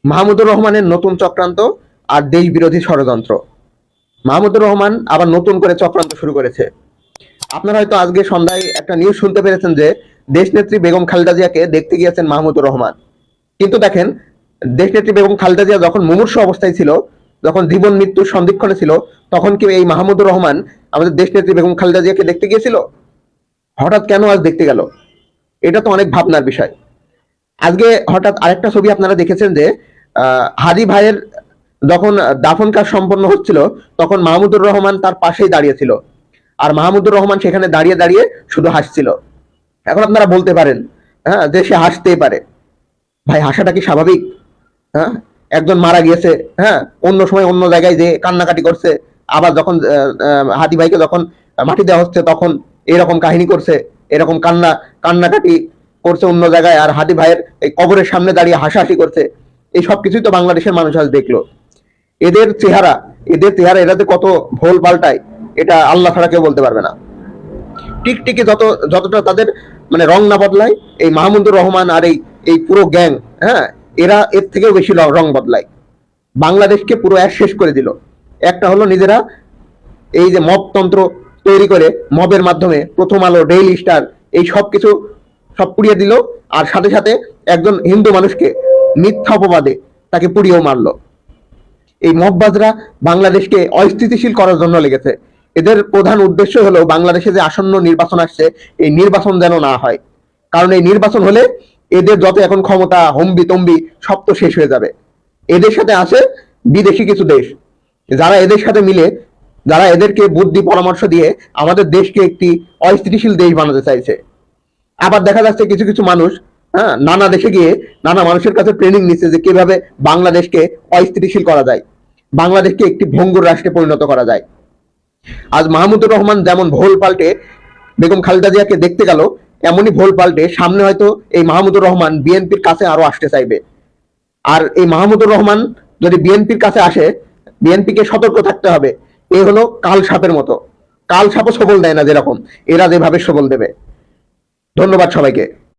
মাহমুদুর রহমানের নতুন চক্রান্ত আর দেশ বিরোধী ষড়যন্ত্র। মাহমুদুর রহমান আবার নতুন করে চক্রান্ত শুরু করেছে। আপনারা হয়তো আজকে সন্ধ্যায় একটা নিউজ শুনতে পেরেছেন যে দেশনেত্রী বেগম খালেদা জিয়াকে দেখতে গিয়েছেন মাহমুদুর রহমান। কিন্তু দেখেন, দেশনেত্রী বেগম খালেদা জিয়া যখন মুমূর্ষু অবস্থায় ছিল, যখন জীবন মৃত্যুর সন্ধিক্ষণে ছিল, তখন কি এই মাহমুদুর রহমান আমাদের দেশনেত্রী বেগম খালেদা জিয়াকে দেখতে গিয়েছিল? হঠাৎ কেন আজ দেখতে গেল? এটা তো অনেক ভাবনার বিষয়। আজকে হঠাৎ আরেকটা ছবি আপনারা দেখেছেন যে হাদি ভাইয়ের যখন দাফন কাজ সম্পন্ন হচ্ছিল, তখন মাহমুদুর রহমান তার পাশেই দাঁড়িয়ে ছিল। আর মাহমুদুর রহমান সেখানে দাঁড়িয়ে দাঁড়িয়ে শুধু হাসছিল। এখন আপনারা বলতে পারেন, হ্যাঁ, যে সে হাসতেই পারে। ভাই, হাসাটা কি স্বাভাবিক? হ্যাঁ, একজন মারা গিয়েছে, হ্যাঁ, অন্য সময় অন্য জায়গায় যে কান্নাকাটি করছে, আবার যখন হাদি ভাইকে যখন মাটি দেওয়া হচ্ছে তখন এরকম কাহিনী করছে, এরকম কান্নাকাটি করছে অন্য জায়গায়, আর হাদি ভাইয়ের এই কবরের সামনে দাঁড়িয়ে হাসাহাসি করছে। এই সব কিছুই তো বাংলাদেশের মানুষ আজ দেখলো। এদের চেহারা, এরা যে কত ভোল পাল্টায়, এটা আল্লাহ ছাড়া কেউ বলতে পারবে না। টিকটিকি যতটা তাদের মানে রং না বদলায়, এই মাহমুদুর রহমান আর এই এই পুরো গ্যাং, হ্যাঁ, এরা এর থেকেও বেশি রং বদলায়। বাংলাদেশকে পুরো শেষ করে দিল। একটা হলো নিজেরা এই যে মবতন্ত্র তৈরি করে মবের মাধ্যমে প্রথম আলো, ডেইলি স্টার, এই সব কিছু সব পুড়িয়ে দিল। আর সাথে সাথে একজন হিন্দু মানুষকে মিথ্যা অপবাদে তাকে পুড়িয়েও মারলো। এই মববাজরা বাংলাদেশকে অস্থিতিশীল করার জন্য লেগেছে। এদের প্রধান উদ্দেশ্য হলো বাংলাদেশে যে আসন্ন নির্বাচন আসছে, এই নির্বাচন যেন না হয়। কারণ এই নির্বাচন হলে এদের যত এখন ক্ষমতা, হম্বি তম্বি, সব তো শেষ হয়ে যাবে। এদের সাথে আছে বিদেশি কিছু দেশ, যারা এদের সাথে মিলে, যারা এদেরকে বুদ্ধি পরামর্শ দিয়ে আমাদের দেশকে একটি অস্থিতিশীল দেশ বানাতে চাইছে। আবার দেখা যাচ্ছে কিছু কিছু মানুষ, হ্যাঁ, নানা দেশে গিয়ে নানা মানুষের কাছে ট্রেনিং নিচ্ছে যে কিভাবে বাংলাদেশকে অস্থিতিশীল করা যায়, বাংলাদেশকে একটি ভঙ্গুর রাষ্ট্রে পরিণত করা যায়। আজ মাহমুদুর রহমান যেমন ভোল পাল্টে বেগম খালেদা জিয়াকে দেখতে গেল, এমনই ভোল পাল্টে সামনে হয়তো এই মাহমুদুর রহমান বিএনপির কাছে আরো আসতে চাইবে। আর এই মাহমুদুর রহমান যদি বিএনপির কাছে আসে, বিএনপিকে সতর্ক থাকতে হবে। এ হলো কাল সাপের মতো। কাল সাপও সবল দেয় না যেরকম, এরা যেভাবে সবল দেবে। ধন্যবাদ সবাইকে।